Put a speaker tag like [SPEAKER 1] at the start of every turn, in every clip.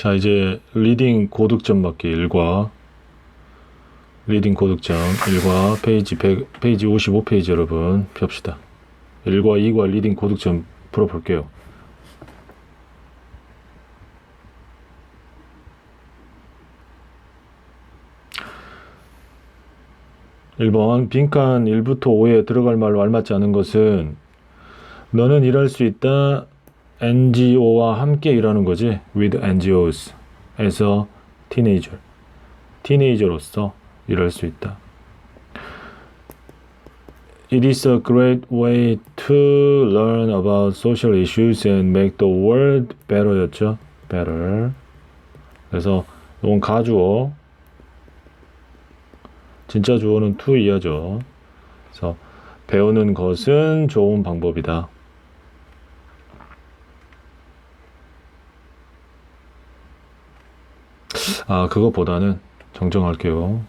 [SPEAKER 1] 자, 이제 리딩 고득점 맞기 1과 리딩 고득점 1과 페이지 55페이지 여러분 펴봅시다. 1과 2과 리딩 고득점 풀어볼게요. 1번 빈칸 1부터 5에 들어갈 말로 알맞지 않은 것은 너는 일할 수 있다. NGO와 함께 일하는 거지. with NGOs as a teenager. 티네이저로서 일할 수 있다. It is a great way to learn about social issues and make the world better였죠. better. 그래서 이건 가주어. 진짜 주어는 to 이하죠. 그래서 배우는 것은 좋은 방법이다. 그거보다는 정정할게요.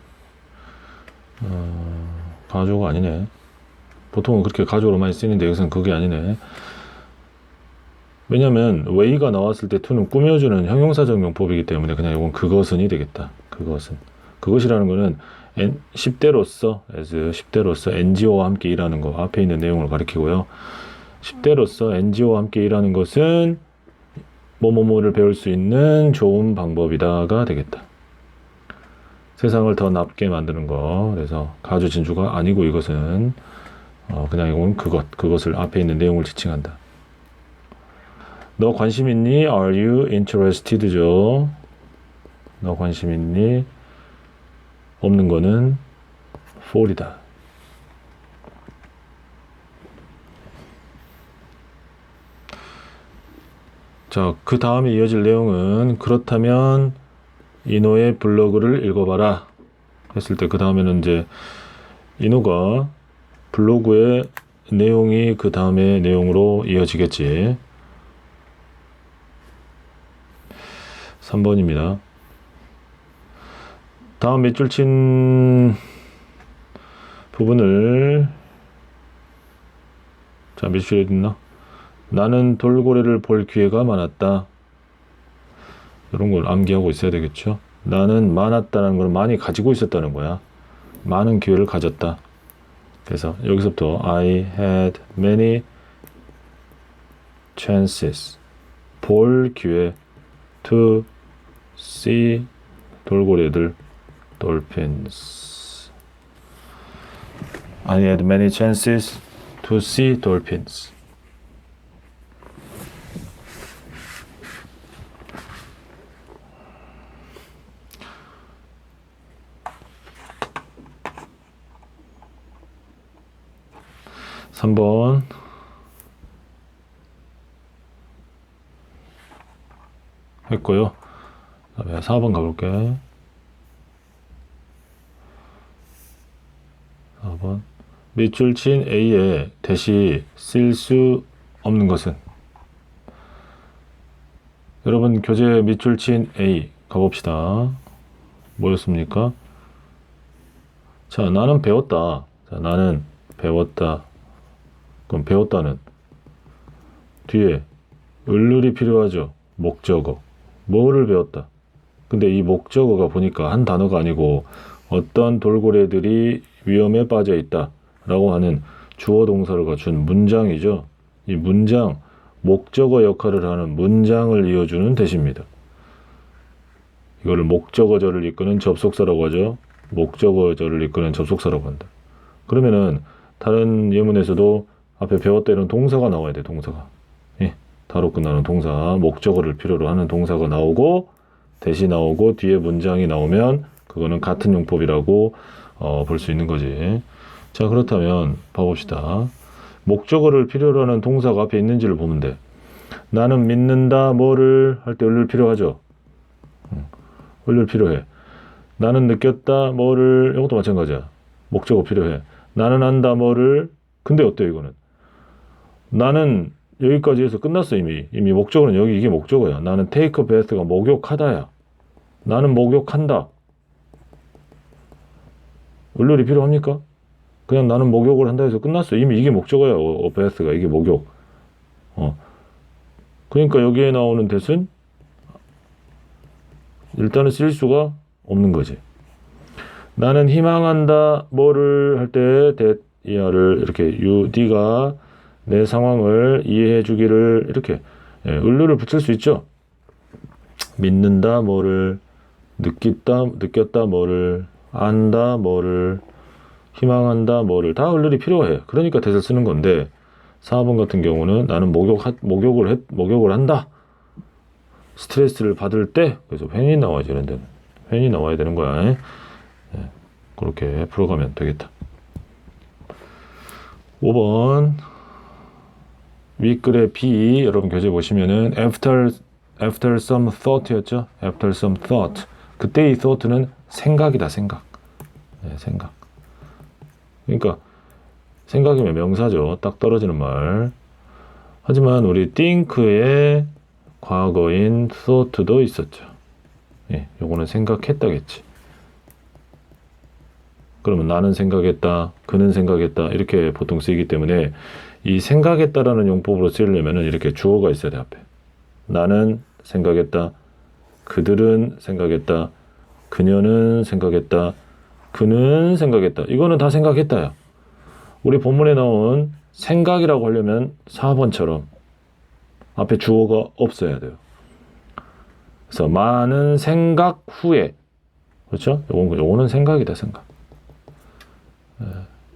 [SPEAKER 1] 가주어가 아니네. 보통은 그렇게 가주어로 많이 쓰이는데 여기서는 그게 아니네. 왜냐면 way가 나왔을 때 to는 꾸며주는 형용사적 용법이기 때문에 그냥 이건 그것은이 되겠다. 그것이라는 거는 10대로서 as 10대로서 NGO와 함께 일하는 거 앞에 있는 내용을 가리키고요. 10대로서 NGO와 함께 일하는 것은 뭐뭐뭐를 배울 수 있는 좋은 방법이다가 되겠다. 세상을 더 낫게 만드는 거. 그래서 가주 진주가 아니고 이것은 그냥 이건 그것을 앞에 있는 내용을 지칭한다. 너 관심 있니? Are you interested죠? 너 관심 있니? 없는 거는 fall이다. 자, 그 다음에 이어질 내용은 그렇다면 이노의 블로그를 읽어봐라 했을 때 그 다음에는 이제 이노가 블로그의 내용이 그 다음에 내용으로 이어지겠지. 3번입니다. 다음 밑줄 친 부분을 자, 밑줄에 있나? 나는 돌고래를 볼 기회가 많았다. 이런 걸 암기하고 있어야 되겠죠. 나는 많았다는 건 많이 가지고 있었다는 거야. 많은 기회를 가졌다. 그래서 여기서부터 I had many chances. 볼 기회 to see 돌고래들 dolphins. I had many chances to see dolphins. 삼 번 했고요. 그다음에 4번 가볼게. 4번 밑줄 친 A에 대시 쓸 수 없는 것은 여러분 교재 밑줄 친 A 가봅시다. 뭐였습니까? 자, 나는 배웠다. 자, 나는 배웠다. 그럼 배웠다는 뒤에 을룰이 필요하죠. 목적어. 뭐를 배웠다. 근데 이 목적어가 보니까 한 단어가 아니고 어떤 돌고래들이 위험에 빠져 있다 라고 하는 주어 동사를 갖춘 문장이죠. 이 문장, 목적어 역할을 하는 문장을 이어주는 대시입니다. 이거를 목적어절을 이끄는 접속사라고 하죠. 목적어절을 이끄는 접속사라고 한다. 그러면은 다른 예문에서도 앞에 배웠다 이런 동사가 나와야 돼. 동사가. 예, 다로 끝나는 동사, 목적어를 필요로 하는 동사가 나오고 대시 나오고 뒤에 문장이 나오면 그거는 같은 용법이라고 볼 수 있는 거지. 자, 그렇다면 봐봅시다. 목적어를 필요로 하는 동사가 앞에 있는지를 보면 돼. 나는 믿는다 뭐를 할 때 을룰 필요하죠. 을룰 필요해. 나는 느꼈다 뭐를 이것도 마찬가지야. 목적어 필요해. 나는 안다 뭐를 근데 어때요 이거는? 나는 여기까지 해서 끝났어 이미. 목적어는 여기 이게 목적어야. 나는 take a bath가 목욕하다야. 나는 목욕한다. 을룰이 필요합니까? 그냥 나는 목욕을 한다 해서 끝났어. 이미 이게 목적어야. bath가 이게 목욕. 그러니까 여기에 나오는 that은 일단은 쓸 수가 없는 거지. 나는 희망한다 뭐를 할 때 that 이하를 이렇게 네가 내 상황을 이해해 주기를 이렇게 을루를 붙일 수 있죠. 믿는다 뭐를 느꼈다 뭐를 안다 뭐를 희망한다 뭐를 다 을룰이 필요해. 그러니까 that을 쓰는 건데 4번 같은 경우는 나는 목욕을 한다. 스트레스를 받을 때 그래서 when이 나와야지. 이런 데는 when이 나와야 되는 거야. 그렇게 풀어가면 되겠다. 5번 윗글의 B 여러분 교재 보시면은 after some thought였죠. after some thought. 그때 이 thought는 생각이다. 생각. 생각. 그러니까 생각이면 명사죠. 딱 떨어지는 말. 하지만 우리 think의 과거인 thought도 있었죠. 요거는 생각했다겠지. 그러면 나는 생각했다, 그는 생각했다 이렇게 보통 쓰이기 때문에 이 생각했다라는 용법으로 쓰려면은 이렇게 주어가 있어야 돼 앞에. 나는 생각했다, 그들은 생각했다, 그녀는 생각했다, 그는 생각했다. 이거는 다 생각했다야. 우리 본문에 나온 생각이라고 하려면 4번처럼 앞에 주어가 없어야 돼요. 그래서 많은 생각 후에 그렇죠? 요거는 생각이다. 생각.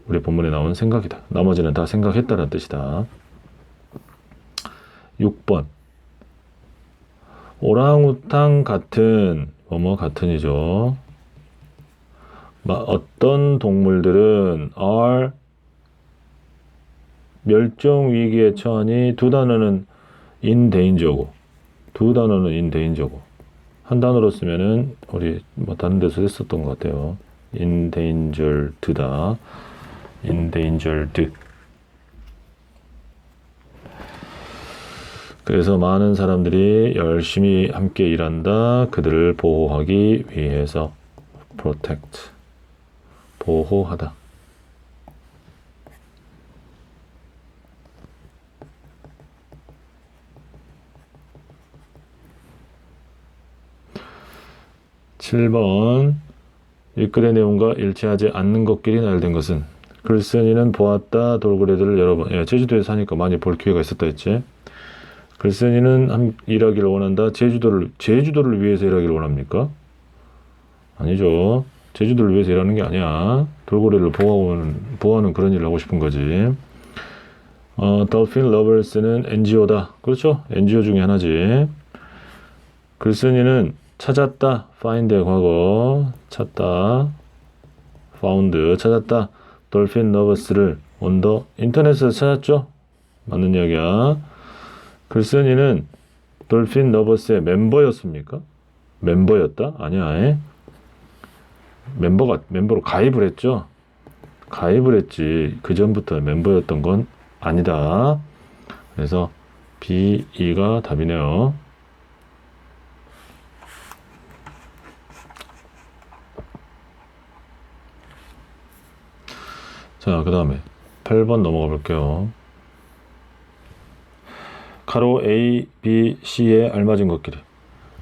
[SPEAKER 1] 우리 본문에 나온 생각이다. 나머지는 다 생각했다는 뜻이다. 6번 오랑우탄 같은 뭐뭐 같은이죠. 어떤 동물들은 are 멸종 위기에 처하니 두 단어는 in danger고 두 단어는 in danger고 한 단어로 쓰면은 우리 뭐 다른 데서 했었던 것 같아요. endangered다. endangered. 그래서 많은 사람들이 열심히 함께 일한다. 그들을 보호하기 위해서 protect. 보호하다. (7번) 윗글의 내용과 일치하지 않는 것끼리 나열된 것은 글쓴이는 보았다 돌고래들을 여러 번 제주도에 사니까 많이 볼 기회가 있었다 했지. 글쓴이는 일하기를 원한다. 제주도를 위해서 일하기를 원합니까? 아니죠. 제주도를 위해서 일하는 게 아니야. 돌고래를 보호하는 그런 일을 하고 싶은 거지. Dolphin Lovers는 NGO다. 그렇죠? NGO 중에 하나지. 글쓴이는 찾았다. find의 과거. 찾다. found. 찾았다. Dolphin Lovers를 on the 인터넷에서 찾았죠? 맞는 이야기야. 글쓴이는 Dolphin Lovers의 멤버였습니까? 멤버였다? 아니야. 멤버로 가입을 했죠? 가입을 했지. 그 전부터 멤버였던 건 아니다. 그래서 B, E가 답이네요. 자, 그 다음에 8번 넘어가 볼게요. 가로 A, B, C에 알맞은 것끼리.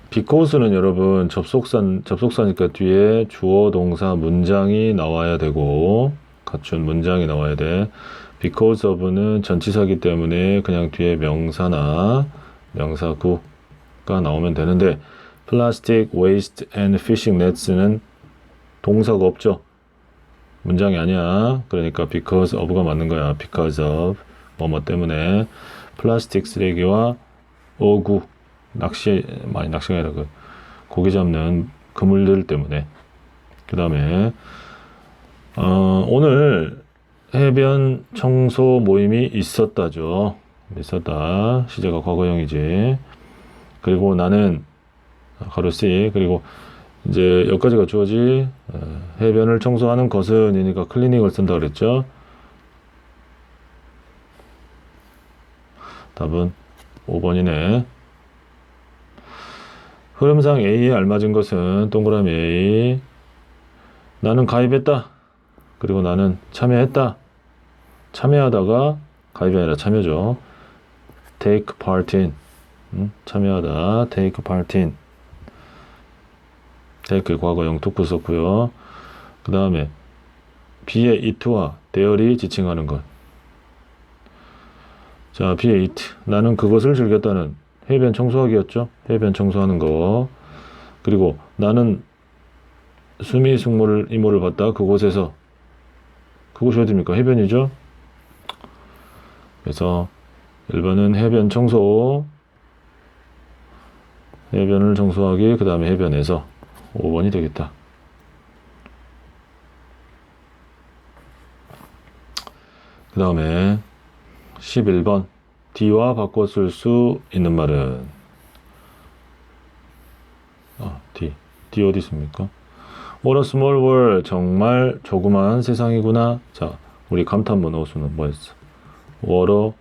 [SPEAKER 1] because는 여러분 접속사니까 뒤에 주어, 동사, 문장이 나와야 되고 갖춘 문장이 나와야 돼. because of는 전치사기 때문에 그냥 뒤에 명사나 명사구가 나오면 되는데 plastic waste and fishing nets는 동사가 없죠. 문장이 아니야. 그러니까 because of가 맞는 거야. because of 뭐뭐 때문에 플라스틱 쓰레기와 어구 많이 낚시가 아니라 고기 잡는 그물들 때문에. 그 다음에 오늘 해변 청소 모임이 있었다죠. 있었다. 시제가 과거형이지. 그리고 나는 가로 C 그리고 이제 여기까지가 주어지. 해변을 청소하는 것은 이니까 클리닝을 쓴다 그랬죠. 답은 5번이네. 흐름상 A에 알맞은 것은 동그라미 A. 나는 가입했다. 그리고 나는 참여했다. 참여하다가 가입이 아니라 참여죠. take part in. 참여하다. take part in. take 과거형 took 썼고요. 그 다음에 be의 it와 there이 지칭하는 것. 자, be의 it. 나는 그것을 즐겼다는 해변 청소하기였죠. 해변 청소하는 거. 그리고 나는 수미 숙모를 이모를 봤다. 그곳에서. 그곳이 어디입니까? 해변이죠. 그래서 1번은 해변 청소. 해변을 청소하기. 그 다음에 해변에서. 5번이 되겠다. 그 다음에 11번 D와 바꿔 쓸 수 있는 말은 D 어디 있습니까? What a small world. 정말 조그마한 세상이구나. 자, 우리 감탄 한번 넣었으면 뭐였어? What a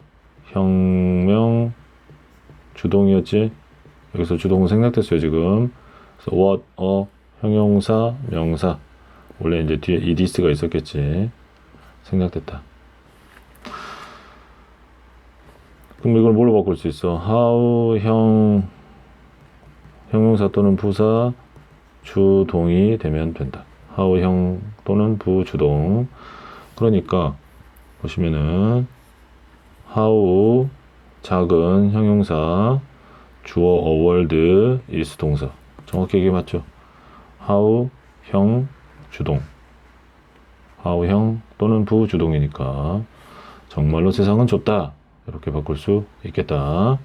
[SPEAKER 1] 혁명 주동이었지? 여기서 주동은 생략됐어요 지금. 그래서 what a 형용사 명사. 원래 이제 뒤에 eds가 있었겠지. 생략됐다. 그럼 이걸 뭘로 바꿀 수 있어? how 형용사 또는 부사 주동이 되면 된다. how 형 또는 부주동. 그러니까 보시면은 how 작은 형용사 주어 a world is 동사. 정확히 이게 맞죠? how 형 주동. how 형 또는 부주동이니까 정말로 세상은 좁다. 이렇게 바꿀 수 있겠다.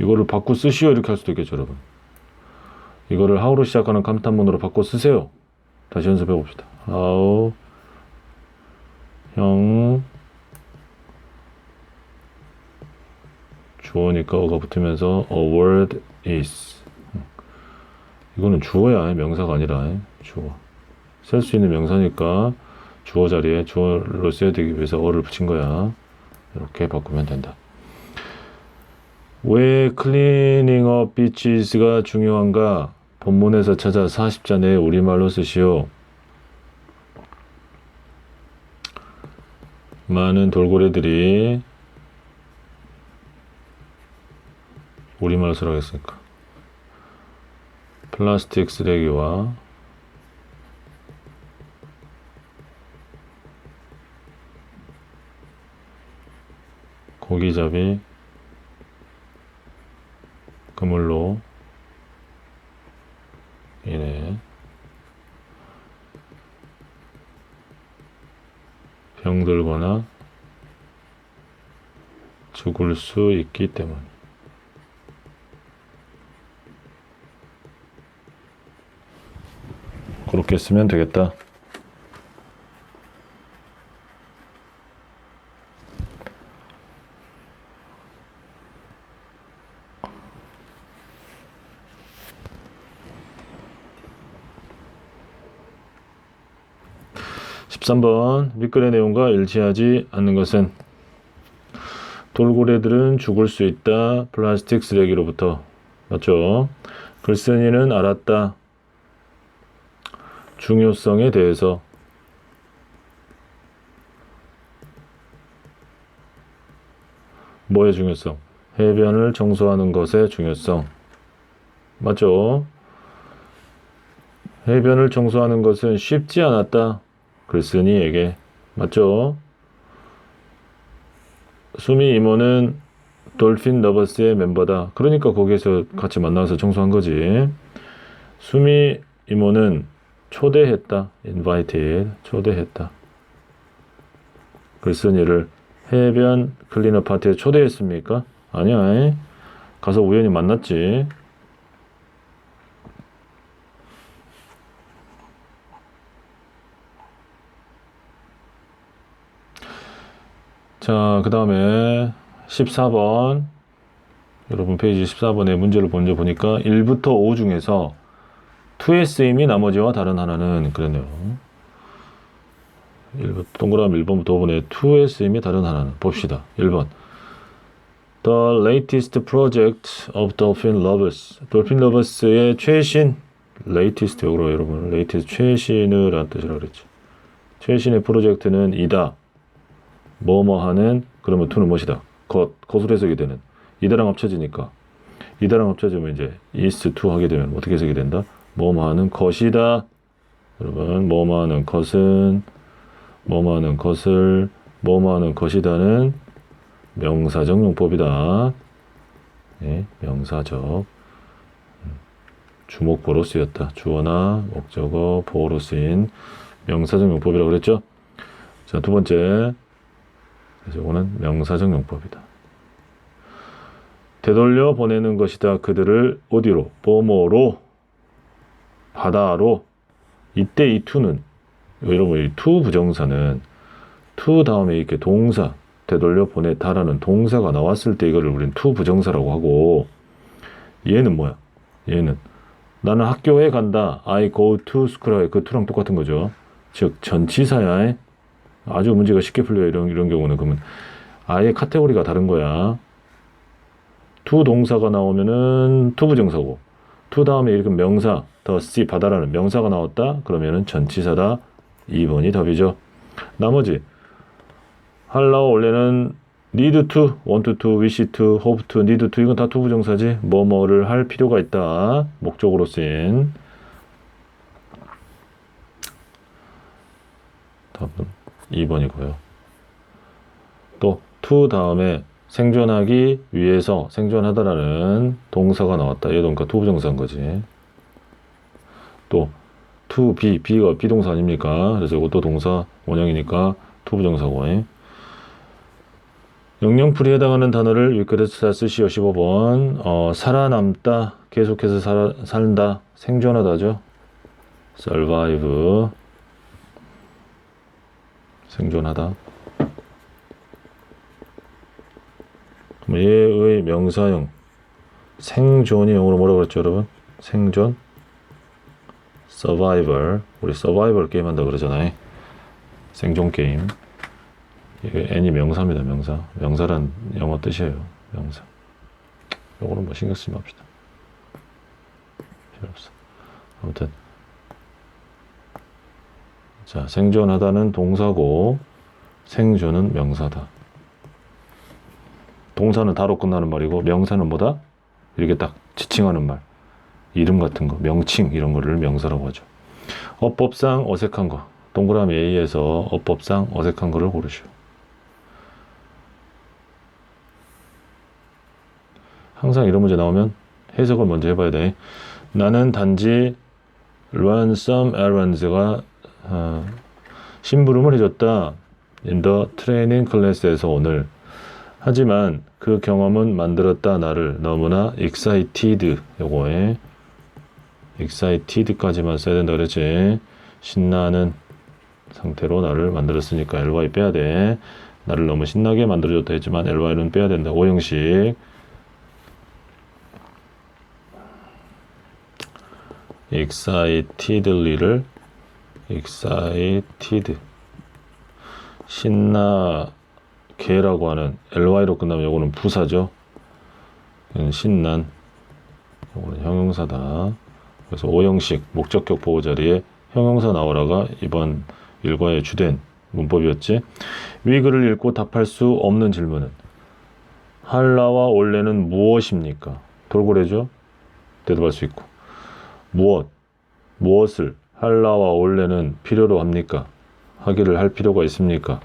[SPEAKER 1] 이거를 바꿔 쓰시오 이렇게 할 수도 있겠죠 여러분. 이거를 how로 시작하는 감탄문으로 바꿔 쓰세요. 다시 연습해 봅시다. how 형 주어니까 어가 붙으면서 a word is. 이거는 주어야 명사가 아니라 주어. 쓸 수 있는 명사니까 주어 자리에 주어로 써야 되기 위해서 어를 붙인 거야. 이렇게 바꾸면 된다. 왜 cleaning up beaches가 중요한가? 본문에서 찾아 40자 내에 우리말로 쓰시오. 많은 돌고래들이 우리말로 쓰라고 했으니까 플라스틱 쓰레기와 고기잡이 그물로 인해 병들거나 죽을 수 있기 때문. 그렇게 쓰면 되겠다. (13번) 밑글의 내용과 일치하지 않는 것은 돌고래들은 죽을 수 있다. 플라스틱 쓰레기로부터. 맞죠? 글쓴이는 알았다. 중요성에 대해서. 뭐의 중요성? 해변을 청소하는 것의 중요성. 맞죠? 해변을 청소하는 것은 쉽지 않았다. 글쓴이에게. 맞죠? 수미 이모는 돌핀 러버스의 멤버다. 그러니까 거기에서 같이 만나서 청소한 거지. 수미 이모는 초대했다. invited. 초대했다. 글쓴이를 해변 클리너 파티에 초대했습니까? 아니야. 가서 우연히 만났지. 자, 그 다음에 14번. 여러분 페이지 14번의 문제를 먼저 보니까 1부터 5 중에서 to의 쓰임이 나머지와 다른 하나는 그랬네요. 1번, 동그라미 1번부터 5번에 to의 쓰임이 다른 하나는 봅시다. 1번 The latest project of Dolphin Lovers. Dolphin Lovers의 최신 latest 역으로 여러분 latest 최신을 란 뜻이라고 그랬죠. 최신의 프로젝트는 이다. 뭐뭐 하는 그러면 to는 무엇이다. 것으로 해석이 되는 이다랑 합쳐지니까 이다랑 합쳐지면 이제 is to 하게 되면 어떻게 해석이 된다? 뭐뭐 하는 것이다. 여러분, 뭐뭐 하는 것은, 뭐뭐 하는 것을, 뭐뭐 하는 것이다는 명사적 용법이다. 네, 명사적. 주목보로 쓰였다. 주어나 목적어, 보어로 쓰인 명사적 용법이라고 그랬죠? 자, 두 번째. 그래서 이거는 명사적 용법이다. 되돌려 보내는 것이다. 그들을 어디로? 뭐뭐로, 바다로. 이때 이 to는, 여러분, 이 to 부정사는 to 다음에 이렇게 동사, 되돌려 보내다라는 동사가 나왔을 때 이거를 우리는 to 부정사라고 하고, 얘는 뭐야? 얘는 나는 학교에 간다. I go to school에 그 to랑 똑같은 거죠. 즉 전치사야. 아주 문제가 쉽게 풀려요. 이런 경우는. 그러면 아예 카테고리가 다른 거야. to 동사가 나오면은 to 부정사고, to 다음에 이렇게 명사, the sea 바다라는 명사가 나왔다. 그러면은 전치사다. 2번이 답이죠. 나머지 하려고 원래는 need to, want to, wish to, hope to, need to 이건 다 to 부정사지. 뭐뭐를 할 필요가 있다. 목적으로 쓰인. 답은 2번이고요. 또 to 다음에 생존하기 위해서 생존하다라는 동사가 나왔다. 얘도 그러니까 to 부정사인 거지. 또 to be, be가 비동사 아닙니까? 그래서 이것도 동사 원형이니까 to 부정사고. 영영풀이에 해당하는 단어를 윗글에서 쓰시오. 15번. 살아남다, 계속해서 산다, 생존하다죠. survive, 생존하다. 그럼 얘의 명사형 생존이 영어로 뭐라고 그랬죠, 여러분? 생존, survival. 우리 survival 게임 한다 그러잖아요. 생존 게임. 이게 N이 명사입니다. 명사. 명사란 영어 뜻이에요. 명사. 요거는 뭐 신경 쓰지 맙시다. 필요 없어. 아무튼 자, 생존하다는 동사고 생존은 명사다. 동사는 다로 끝나는 말이고 명사는 뭐다? 이렇게 딱 지칭하는 말. 이름 같은 거, 명칭 이런 거를 명사라고 하죠. 어법상 어색한 거. 동그라미 A에서 어법상 어색한 거를 고르시오. 항상 이런 문제 나오면 해석을 먼저 해봐야 돼. 나는 단지 run some errands가 심부름을 해줬다. in the training class에서 오늘. 하지만 그 경험은 만들었다 나를 너무나 excited. 요거에 excited까지만 써야 된다 그랬지. 신나는 상태로 나를 만들었으니까 ly 빼야 돼. 나를 너무 신나게 만들어줬다 했지만 ly는 빼야 된다. 5형식. excitedly를 excited 신나게라고 하는 ly로 끝나면 요거는 부사죠. 신난, 요거는 형용사다. 그래서 5형식 목적격 보호 자리에 형용사 나오라가 이번 일과의 주된 문법이었지. 위 글을 읽고 답할 수 없는 질문은 한라와 원래는 무엇입니까? 돌고래죠. 대답할 수 있고. 무엇을 한라와 원래는 필요로 합니까? 하기를 할 필요가 있습니까?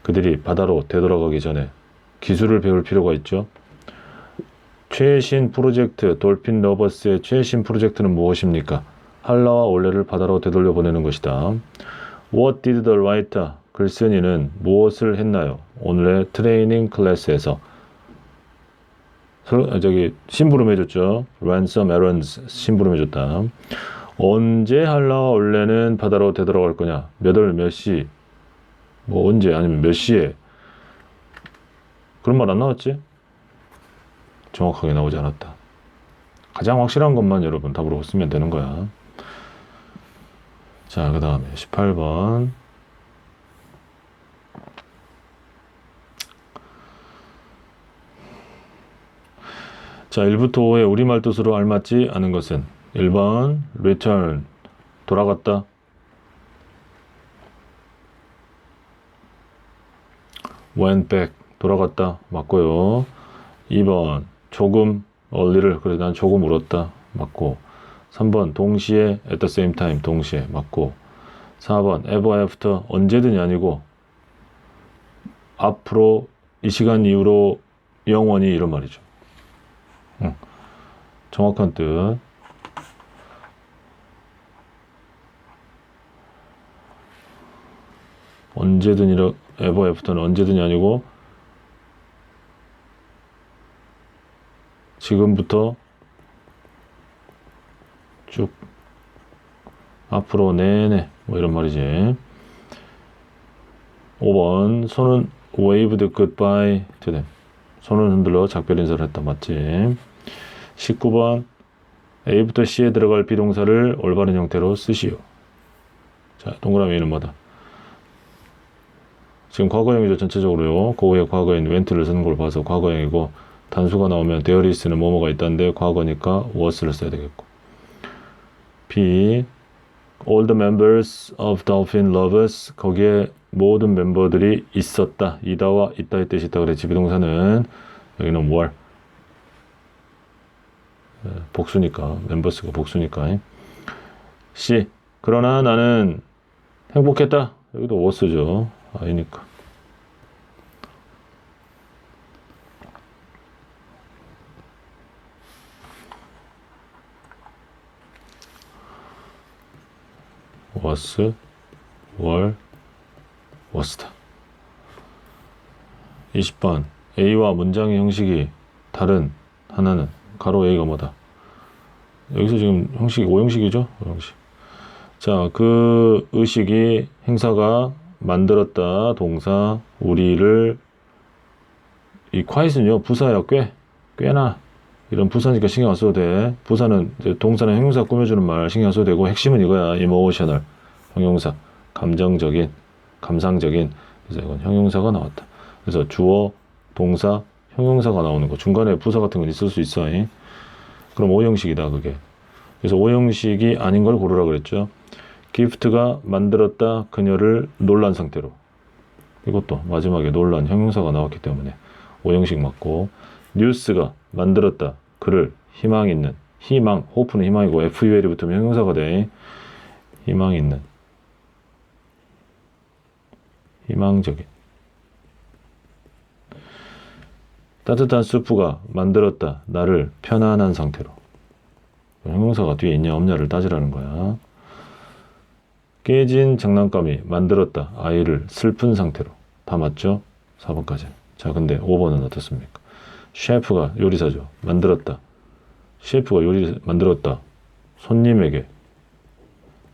[SPEAKER 1] 그들이 바다로 되돌아가기 전에 기술을 배울 필요가 있죠. 최신 프로젝트 돌핀 러버스의 최신 프로젝트는 무엇입니까? 한라와 원래를 바다로 되돌려 보내는 것이다. What did the writer? 글쓴이는 무엇을 했나요? 오늘의 트레이닝 클래스에서 심부름 해줬죠. Run some errands. 심부름 해줬다. 언제 한라와 원래는 바다로 되돌아갈 거냐? 몇 월 몇 시? 뭐 언제 아니면 몇 시에? 그런 말 안 나왔지? 정확하게 나오지 않았다. 가장 확실한 것만 여러분 답으로 쓰면 되는 거야. 자, 그 다음에 18번. 자, 1부터 5의 우리말 뜻으로 알맞지 않은 것은 1번 return 돌아갔다. went back 돌아갔다 맞고요. 2번 조금 early를 그래 난 조금 울었다 맞고 3번 동시에 at the same time 동시에 맞고 4번 ever after 언제든지 아니고 앞으로 이 시간 이후로 영원히 이런 말이죠. 정확한 뜻. 언제든 ever after는 언제든지 아니고 지금부터 쭉 앞으로 내내 뭐 이런 말이지. 5번 손은 waved goodbye to them. 손을 흔들러 작별 인사를 했다. 맞지? 19번 A부터 C에 들어갈 비동사를 올바른 형태로 쓰시오. 자, 동그라미는 뭐다? 지금 과거형이죠. 전체적으로요. 그 후에 과거인 went를 쓰는 걸 봐서 과거형이고 단수가 나오면 there is는 뭐뭐가 있다는데 과거니까 was를 써야 되겠고. B all the members of Dolphin Lovers 거기에 모든 멤버들이 있었다. 이다와 있다의 뜻이 있다. 그래. 비동사는 여기는 were 복수니까 멤버스가 복수니까. C 그러나 나는 행복했다. 여기도 was죠. 아니니까. was, were, was다. 20번 A와 문장의 형식이 다른 하나는 가로 A가 뭐다? 여기서 지금 형식이 5형식이죠? 5형식. 자, 그 의식이 행사가 만들었다 동사 우리를 이 quiet은요 부사야 꽤나 이런 부사니까 신경 안 써도 돼. 부사는 이제 동사는 형용사 꾸며주는 말 신경 안 써도 되고 핵심은 이거야. emotional 형용사 감정적인 감상적인 그래서 이건 형용사가 나왔다. 그래서 주어 동사 형용사가 나오는 거 중간에 부사 같은 건 있을 수 있어. 그럼 5형식이다 그게. 그래서 5형식이 아닌 걸 고르라 그랬죠. 기프트가 만들었다 그녀를 놀란 상태로. 이것도 마지막에 놀란 형용사가 나왔기 때문에 5형식 맞고. 뉴스가 만들었다 그를 희망 있는 희망 호프는 희망이고 FUL이 붙으면 형용사가 돼. 희망 있는 희망적인. 따뜻한 수프가 만들었다 나를 편안한 상태로. 형용사가 뒤에 있냐 없냐를 따지라는 거야. 깨진 장난감이 만들었다 아이를 슬픈 상태로. 다 맞죠? 4번까지. 자 근데 5번은 어떻습니까? 셰프가 요리사죠. 만들었다. 셰프가 요리 만들었다. 손님에게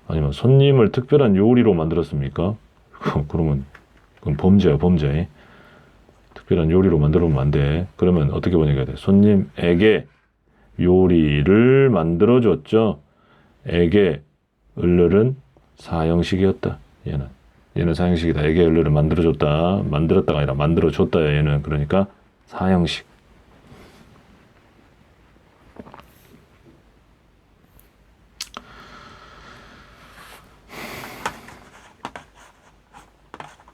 [SPEAKER 1] 아니면 손님을 특별한 요리로 만들었습니까? 그러면 그건 범죄야 범죄. 특별한 요리로 만들어보면 안 돼. 그러면 어떻게 번역해야 돼? 손님에게 요리를 만들어줬죠. 에게 을를은 사형식이었다. 얘는 사형식이다. 에게 을를을 만들어줬다. 만들었다가 아니라 만들어줬다. 얘는 그러니까 사형식.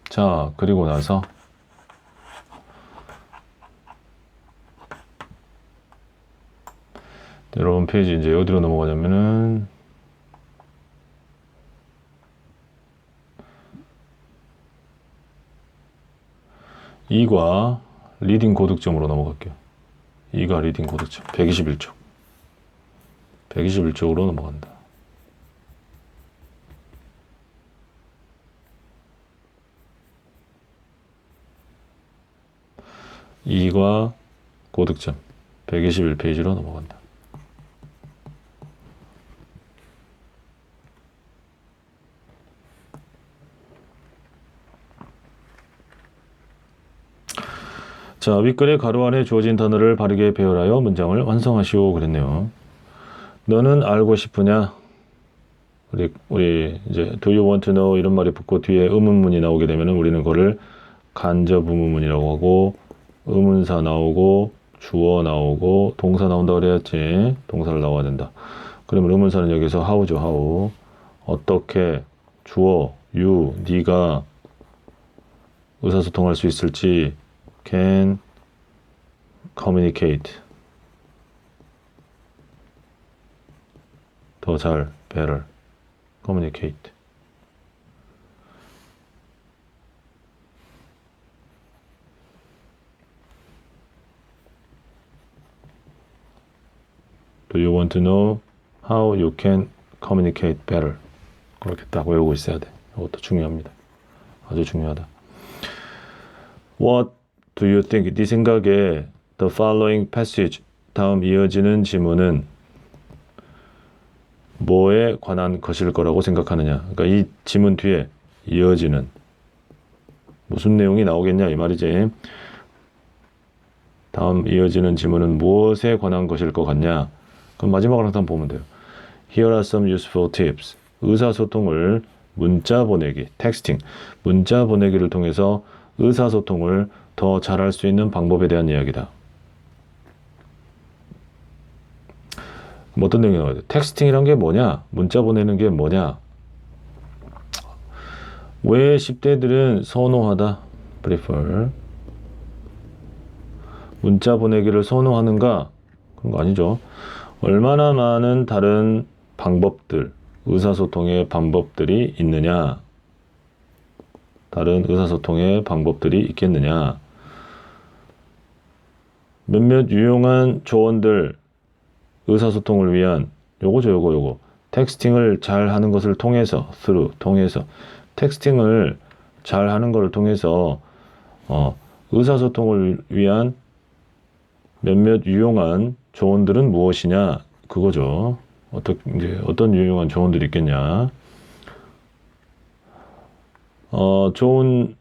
[SPEAKER 1] 자 그리고 나서 여러분 페이지 이제 어디로 넘어가냐면은 이과 리딩 고득점으로 넘어갈게요. 이가 리딩 고득점 121쪽 121쪽으로 넘어간다. 이과 고득점 121페이지로 넘어간다. 자, 윗글의 가로 안에 주어진 단어를 바르게 배열하여 문장을 완성하시오 그랬네요. 너는 알고 싶으냐? 우리 이제 do you want to know 이런 말이 붙고 뒤에 의문문이 나오게 되면 우리는 그거를 간접 의문문이라고 하고 의문사 나오고 주어 나오고 동사 나온다 그래야지. 동사를 나와야 된다. 그러면 의문사는 여기서 how죠. how. 어떻게 주어 you 네가 의사소통할 수 있을지 can communicate 더 잘, better, communicate. Do you want to know how you can communicate better? 그렇게 딱 외우고 있어야 돼. 이것도 중요합니다. 아주 중요하다. What do you think? 네 생각에 the following passage, 다음 이어지는 지문은 뭐에 관한 것일 거라고 생각하느냐? 그러니까 이 지문 뒤에 이어지는 무슨 내용이 나오겠냐 이 말이지. 다음 이어지는 지문은 무엇에 관한 것일 것 같냐? 그럼 마지막으로 항상 보면 돼요. Here are some useful tips. 의사소통을 문자 보내기, 텍스팅, 문자 보내기를 통해서 의사소통을 더 잘할 수 있는 방법에 대한 이야기다. 어떤 내용이 나와요? 텍스팅이란 게 뭐냐? 문자 보내는 게 뭐냐? 왜 10대들은 선호하다? prefer. 문자 보내기를 선호하는가? 그런 거 아니죠. 얼마나 많은 다른 방법들, 의사소통의 방법들이 있느냐? 다른 의사소통의 방법들이 있겠느냐? 몇몇 유용한 조언들, 의사소통을 위한 요거 텍스팅을 잘 하는 것을 통해서 통해서 텍스팅을 잘 하는 것을 통해서 의사소통을 위한 몇몇 유용한 조언들은 무엇이냐 그거죠. 어떤 유용한 조언들이 있겠냐. 좋은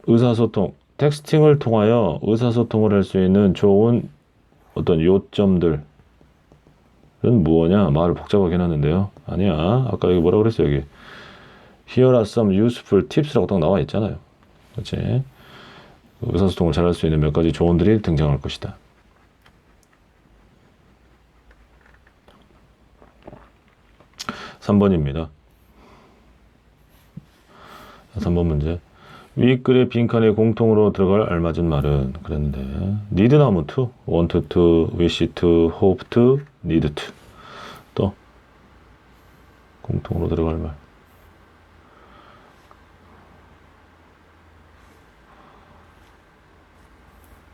[SPEAKER 1] 의사소통, 텍스팅을 통하여 의사소통을 할 수 있는 좋은 어떤 요점들은 무엇냐? 말을 복잡하게 해놨는데요. 아니야. 아까 여기 뭐라 그랬어요? 여기 Here are some useful tips라고 딱 나와 있잖아요. 그렇지? 의사소통을 잘할 수 있는 몇 가지 조언들이 등장할 것이다. 3번입니다. 3번 문제. 윗글의 빈칸에 공통으로 들어갈 알맞은 말은 그랬는데 need 나오면 to, want to, wish to, hope to, need to. 또 공통으로 들어갈 말.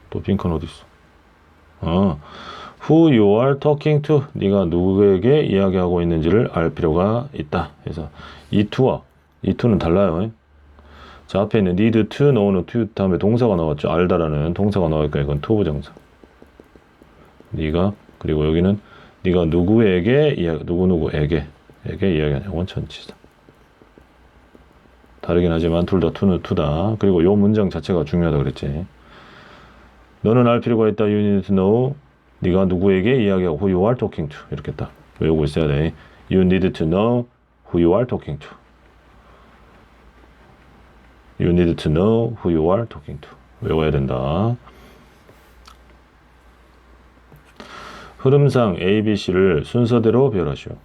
[SPEAKER 1] 또 빈칸 어디 있어? who you are talking to. 네가 누구에게 이야기하고 있는지를 알 필요가 있다. 그래서 이 to와 이 to는 달라요. 자, 앞에 있는 need to, know는 to 다음에 동사가 나왔죠. 알다라는 동사가 나오니까 이건 to 부정사. 네가, 그리고 여기는 네가 누구에게 누구에게 이야기하냐. 원천치사. 다르긴 하지만 둘 다 to는 to다. 그리고 요 문장 자체가 중요하다 그랬지. 너는 알 필요가 있다. You need to know. 네가 누구에게 이야기하고 who you are talking to. 이렇게 딱 외우고 있어야 돼. You need to know who you are talking to. You need to know who you are talking to. 외워야 된다. 흐름상 A, B, C를 순서대로 배열하시오.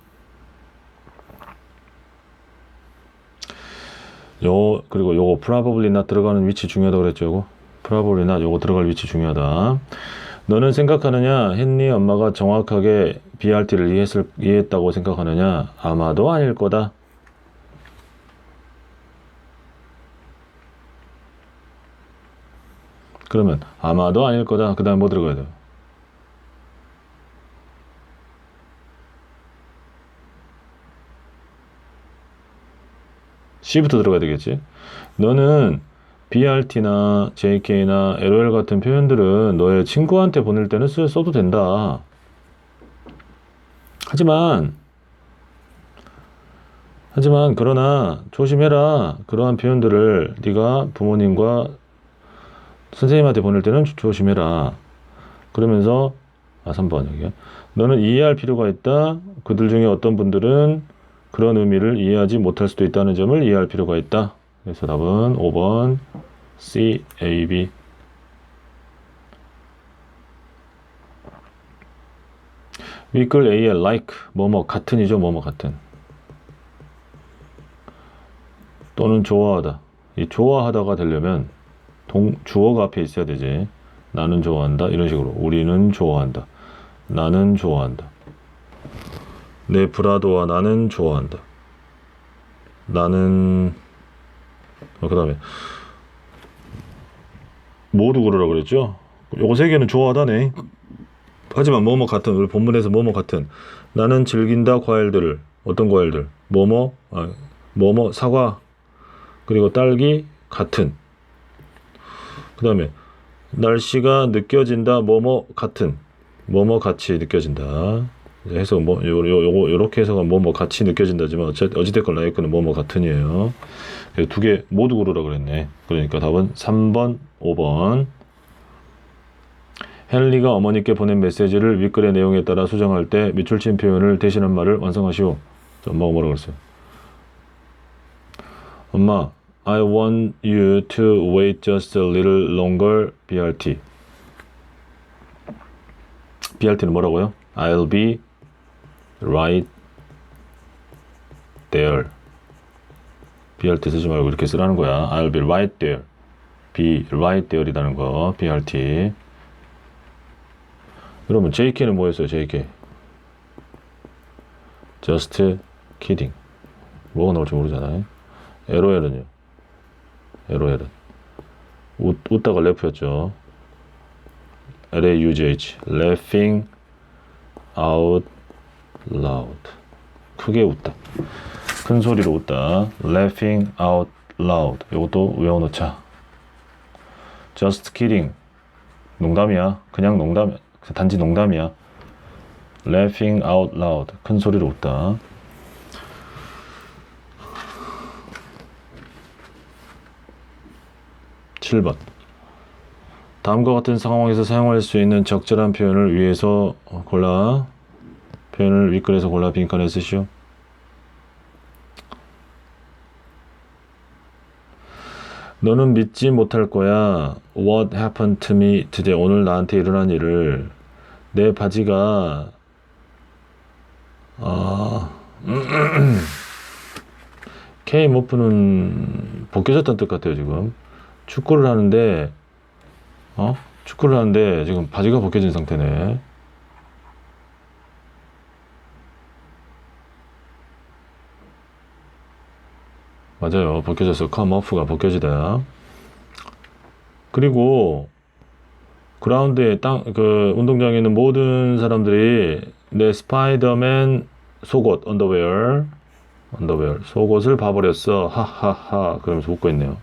[SPEAKER 1] 그리고 요거 probably not 들어가는 위치 중요하다고 그랬죠. 요거 probably not 요거 들어갈 위치 중요하다. 너는 생각하느냐? 헨리 엄마가 정확하게 BRT를 이해했다고 생각하느냐? 아마도 아닐 거다. 그러면 아마도 아닐 거다. 그 다음 뭐 들어가야 돼요? C부터 들어가야 되겠지. 너는 BRT나 JK나 LOL 같은 표현들은 너의 친구한테 보낼 때는 써도 된다. 하지만 그러나 조심해라. 그러한 표현들을 네가 부모님과 선생님한테 보낼 때는 조심해라. 그러면서 3번 여기야. 너는 이해할 필요가 있다. 그들 중에 어떤 분들은 그런 의미를 이해하지 못할 수도 있다는 점을 이해할 필요가 있다. 그래서 답은 5번 C, A, B. 윗글 A의 like, 뭐뭐 같은이죠. 뭐뭐 같은. 또는 좋아하다. 이 좋아하다가 되려면 주어가 앞에 있어야 되지. 나는 좋아한다. 이런 식으로. 우리는 좋아한다. 나는 좋아한다. 내 브라더와 나는 좋아한다. 나는 그 다음에 모두 그러라 그랬죠? 요거 세 개는 좋아하다네. 하지만 뭐뭐 같은 우리 본문에서 뭐뭐 같은 나는 즐긴다 과일들을 어떤 과일들 뭐뭐 사과 그리고 딸기 같은 그 다음에 날씨가 느껴진다 뭐뭐 같은 뭐뭐 같이 느껴진다 해석 요거 요렇게 해석은 뭐뭐 같이 느껴진다지만 어찌됐건 라이크는 뭐뭐 같은이에요. 두 개 모두 고르라 그랬네. 그러니까 답은 3번 5번. 헨리가 어머니께 보낸 메시지를 윗글의 내용에 따라 수정할 때 밑줄친 표현을 대신한 말을 완성하시오. 엄마가 뭐라고 그랬어요? 엄마, I want you to wait just a little longer, BRT. BRT는 뭐라고요? I'll be right there. BRT 쓰지 말고 이렇게 쓰라는 거야. I'll be right there. be right there이라는 거, BRT. 여러분, JK는 뭐였어요, JK? Just kidding. 뭐가 나올지 모르잖아요. LOL은요? LOL은 웃다가 래프였죠. LAUGH laughing out loud 크게 웃다 큰 소리로 웃다 laughing out loud 이것도 외워놓자. just kidding 농담이야. 그냥 농담 단지 농담이야. laughing out loud 큰 소리로 웃다. 7번 다음과 같은 상황에서 사용할 수 있는 적절한 표현을 위해서 골라 표현을 윗글에서 골라 빈칸에 쓰시오. 너는 믿지 못할 거야. What happened to me today? 오늘 나한테 일어난 일을 내 바지가 K모프는 벗겨졌다는 뜻 같아요. 지금 축구를 하는데 지금 바지가 벗겨진 상태네. 맞아요. 벗겨졌어. come off가 벗겨지다. 그리고 그라운드에 운동장에 있는 모든 사람들이 내 스파이더맨 속옷 언더웨어 속옷을 봐버렸어. 하하하 그러면서 웃고 있네요.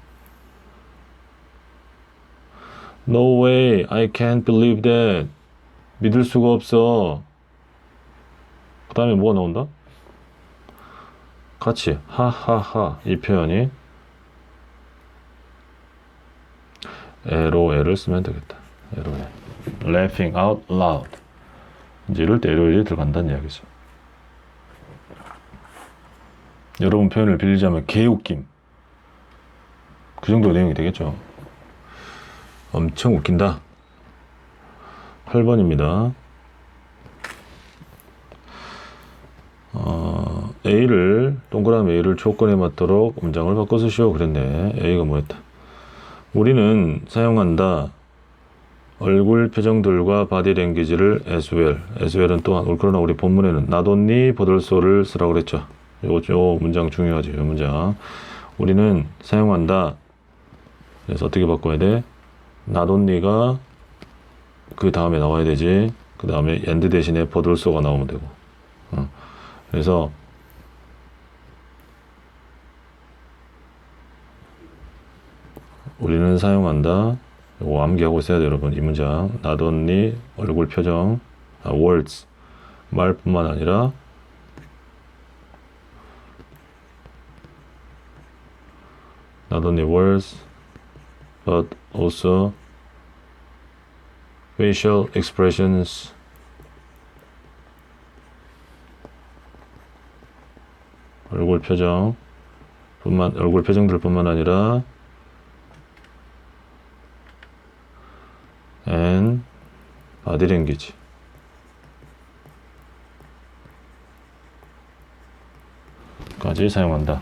[SPEAKER 1] No way, I can't believe that. 믿을 수가 없어. 그 다음에 뭐가 나온다? 같이 하하하 이 표현이 LOL을 쓰면 되겠다. LOL laughing out loud 이제 이럴 때 LOL이 들어간다는 이야기죠. 여러분 표현을 빌리자면 개웃김 그 정도 내용이 되겠죠. 엄청 웃긴다. 8번입니다. A를 동그라미 A를 조건에 맞도록 문장을 바꿔 쓰시오 그랬네. A가 뭐였다? 우리는 사용한다. 얼굴 표정들과 바디 랭귀지를 as well은 또한 그러나 우리 본문에는 not only but also를 쓰라고 그랬죠. 요 문장 중요하죠. 요 문장. 우리는 사용한다. 그래서 어떻게 바꿔야 돼? not only가 그 다음에 나와야 되지. 그 다음에 and 대신에 but also가 나오면 되고. 그래서 우리는 사용한다. 이거 암기하고 있어야 돼요, 여러분. 이 문장. not only 얼굴 표정, words 말뿐만 아니라 not only words but also facial expressions 얼굴 표정들뿐만 아니라 and body language 까지 사용한다.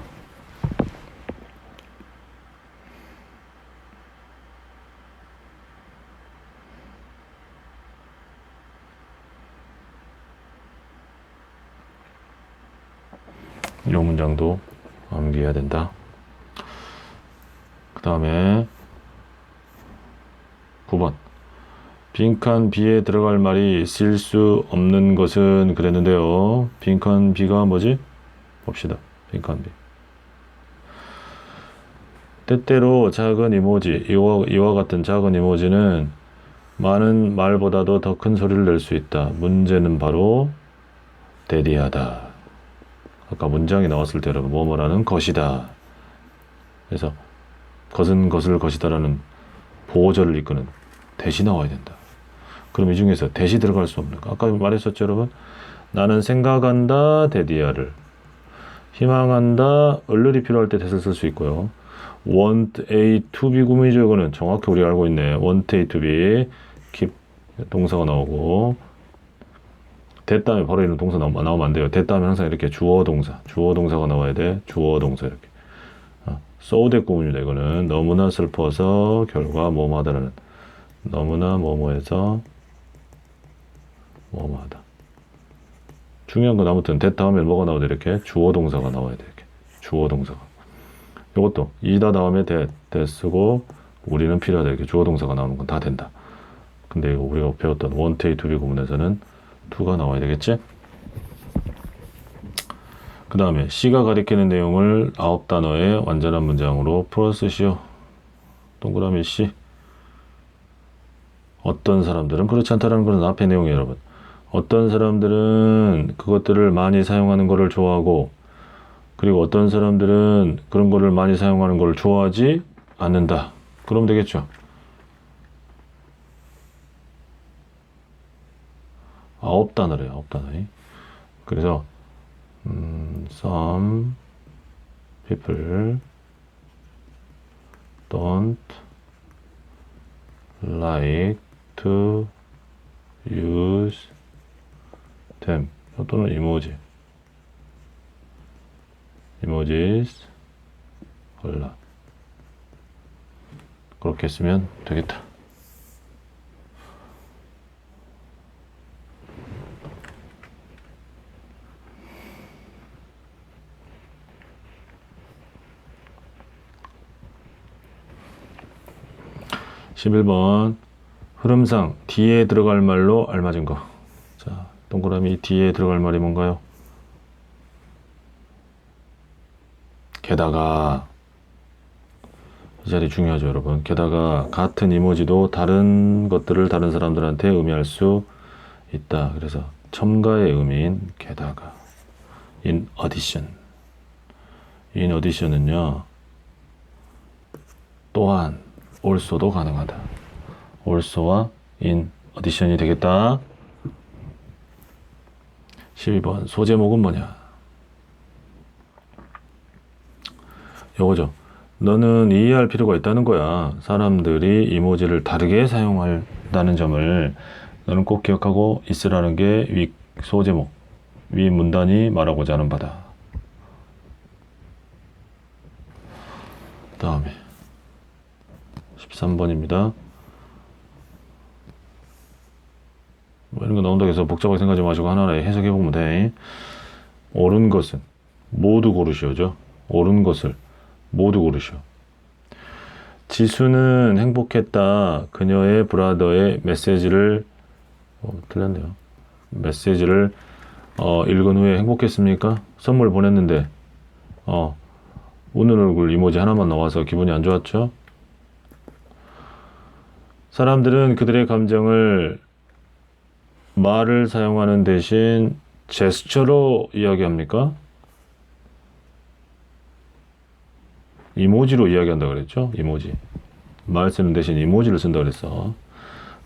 [SPEAKER 1] 이 문장도 암기해야 된다. 그 다음에 9번. 빈칸 B에 들어갈 말이 있을 수 없는 것은 그랬는데요. 빈칸 B가 뭐지? 봅시다. 빈칸 B. 때때로 작은 이모지, 이와 같은 작은 이모지는 많은 말보다도 더 큰 소리를 낼 수 있다. 문제는 바로 대리하다. 아까 문장이 나왔을 때 여러분 뭐뭐라는 것이다. 그래서 것은 것을 것이다라는 보호절을 이끄는 대시 나와야 된다. 그럼 이 중에서 대시 들어갈 수 없는 거. 아까 말했었죠 여러분. 나는 생각한다 대디야를. 희망한다 을을이 필요할 때 대시를 쓸 수 있고요. want A to be 구문이죠. 이거는 정확히 우리가 알고 있네. want A to be keep 동사가 나오고 that 다음에 바로 이런 동사 나오면 안 돼요. that 다음에 항상 이렇게 주어 동사가 나와야 돼. 주어 동사 이렇게. so that 구문입니다. 이거는 너무나 슬퍼서 결과 뭐뭐하다라는 너무나 뭐뭐해서 뭐뭐하다. 중요한 건 아무튼 that 다음에 뭐가 나오야 돼. 이렇게 주어 동사가 나와야 돼. 이렇게 주어 동사가. 이것도 이다 다음에 that 쓰고 우리는 필요하다 이렇게 주어 동사가 나오는 건 다 된다. 근데 이거 우리가 배웠던 want A to be 구문에서는 to가 나와야 되겠지? 그 다음에 C가 가리키는 내용을 9단어의 완전한 문장으로 풀어쓰시오. 동그라미 C. 어떤 사람들은 그렇지 않다라는 것은 앞의 내용이에요 여러분. 어떤 사람들은 그것들을 많이 사용하는 것을 좋아하고 그리고 어떤 사람들은 그런 거를 많이 사용하는 걸 좋아하지 않는다. 그럼 되겠죠. 9단어래요. 9단어. 그래서 some people don't like to use them. 또는 emojis 골라. 그렇게 쓰면 되겠다. (11번) 흐름상 뒤에 들어갈 말로 알맞은 거. 자, 동그라미 뒤에 들어갈 말이 뭔가요? 게다가 이 자리 중요하죠 여러분. 게다가 같은 이모지도 다른 것들을 다른 사람들한테 의미할 수 있다. 그래서 첨가의 의미인 게다가 in addition은요 또한 also도 가능하다. also와 in addition이 되겠다. 12번 소제목은 뭐냐? 요거죠. 너는 이해할 필요가 있다는 거야. 사람들이 이모지를 다르게 사용한다는 점을 너는 꼭 기억하고 있으라는 게 위 소제목, 위 문단이 말하고자 하는 바다. 다음에 13번입니다. 뭐 이런 거 나온다고 해서 복잡하게 생각하지 마시고 하나하나 해석해 보면 돼. 옳은 것은 모두 고르시오죠. 옳은 것을 모두 고르시오. 지수는 행복했다. 그녀의 브라더의 메시지를 틀렸네요. 메시지를 읽은 후에 행복했습니까? 선물 보냈는데 웃는 얼굴 이모지 하나만 나와서 기분이 안 좋았죠? 사람들은 그들의 감정을 말을 사용하는 대신 제스처로 이야기합니까? 이모지로 이야기한다 그랬죠? 이모지. 말 쓰는 대신 이모지를 쓴다 그랬어.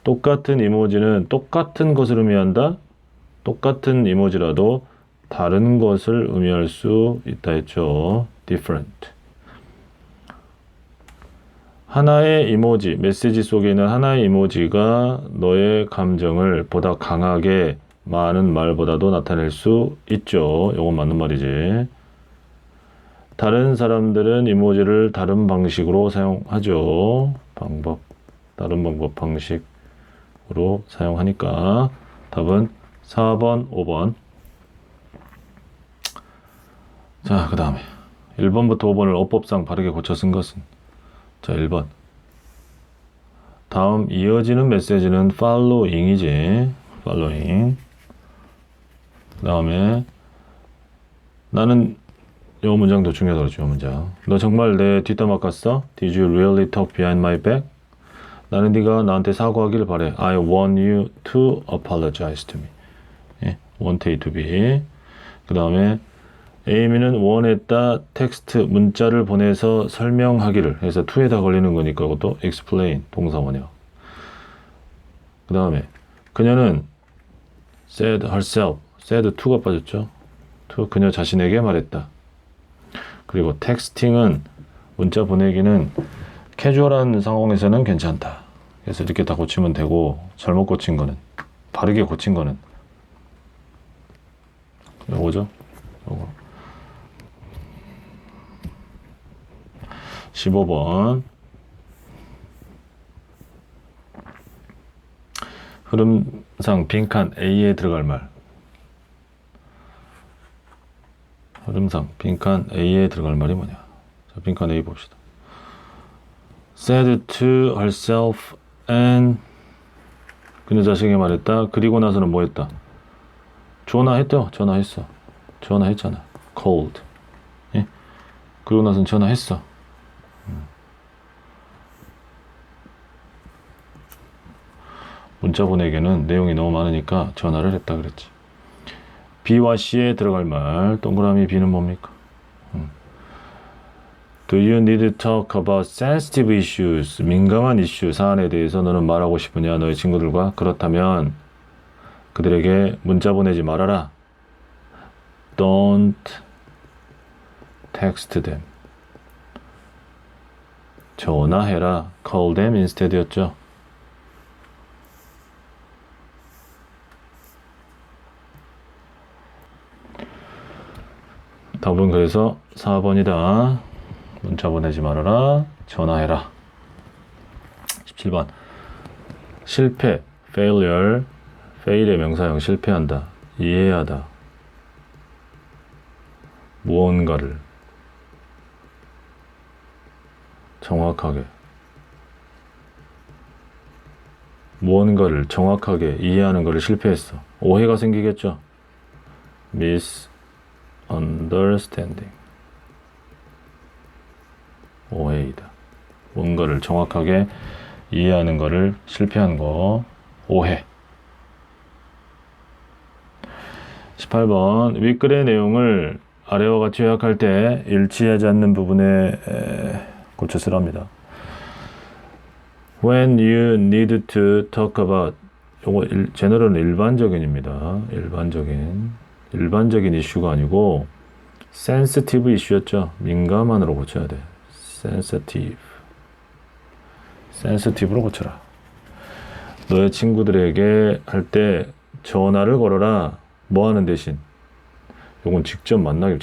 [SPEAKER 1] 똑같은 이모지는 똑같은 것을 의미한다. 똑같은 이모지라도 다른 것을 의미할 수 있다 했죠. different. 하나의 이모지, 메시지 속에 있는 하나의 이모지가 너의 감정을 보다 강하게 많은 말보다도 나타낼 수 있죠. 이건 맞는 말이지. 다른 사람들은 이모지를 다른 방식으로 사용하죠. 다른 방법, 방식으로 사용하니까 답은 4번, 5번. 자, 자, 그 다음에 1번부터 5번을 어법상 바르게 고쳐 쓴 것은, 자, 1번. 다음 이어지는 메시지는 following이지. following. 그 다음에 나는, 요 문장도 중요하다고 그랬죠. 요 문장. 너 정말 내 뒷담 깎았어? Did you really talk behind my back? 나는 네가 나한테 사과하기를 바래. I want you to apologize to me. 예, want it to be. 그 다음에 에이미는 원했다 텍스트 문자를 보내서 설명하기를 해서 to에다 걸리는 거니까 그것도 explain 동사원이요. 그 다음에 그녀는 said herself, said to가 빠졌죠. to 그녀 자신에게 말했다. 그리고 텍스팅은 문자 보내기는 캐주얼한 상황에서는 괜찮다. 그래서 이렇게 다 고치면 되고, 잘못 고친 거는, 바르게 고친 거는 요거죠. 요거. 15번. 흐름상 빈칸 A에 들어갈 말. 흐름상 빈칸 A에 들어갈 말이 뭐냐. 자, 빈칸 A 봅시다. said to herself and 그녀 자신에게 말했다. 그리고 나서는 뭐 했다? 전화했죠. 전화했어. 전화했잖아. called. 예? 그리고 나서는 전화했어. 문자 보내기에는 내용이 너무 많으니까 전화를 했다 그랬지. B와 C에 들어갈 말. 동그라미 B는 뭡니까? Do you need to talk about sensitive issues? 민감한 이슈, 사안에 대해서 너는 말하고 싶으냐? 너의 친구들과? 그렇다면 그들에게 문자 보내지 말아라. Don't text them. 전화해라. Call them instead였죠. 답은 그래서 4번이다. 문자 보내지 말아라. 전화해라. 17번. 실패, failure, fail의 명사형 실패한다. 이해하다. 무언가를 정확하게 이해하는 것을 실패했어. 오해가 생기겠죠. misunderstanding. 오해이다. 뭔가를 정확하게 이해하는 것을 실패한 거. 오해. 18번. 윗글의 내용을 아래와 같이 요약할 때 일치하지 않는 부분에 고쳐 쓰랍니다. When you need to talk about, 요거 제너럴은 일반적인입니다. 일반적인 이슈가 아니고 sensitive 이슈였죠. 민감한으로 고쳐야 돼. sensitive로 고쳐라. 너의 친구들에게 할 때 전화를 걸어라. 뭐 하는 대신? 요건 직접 만나면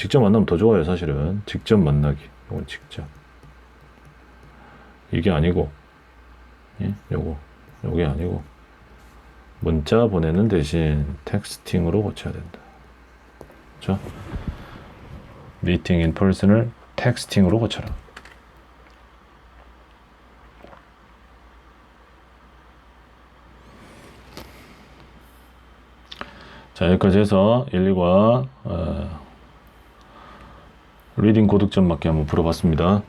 [SPEAKER 1] 더 좋아요. 사실은 직접 만나기. 요건 직접. 이게 아니고, 예? 요게 아니고 문자 보내는 대신 텍스팅으로 고쳐야 된다. 그렇죠? 미팅 인 퍼슨을 텍스팅으로 고쳐라. 자, 여기까지 해서 1, 2과 리딩 고득점 맞게 한번 풀어봤습니다.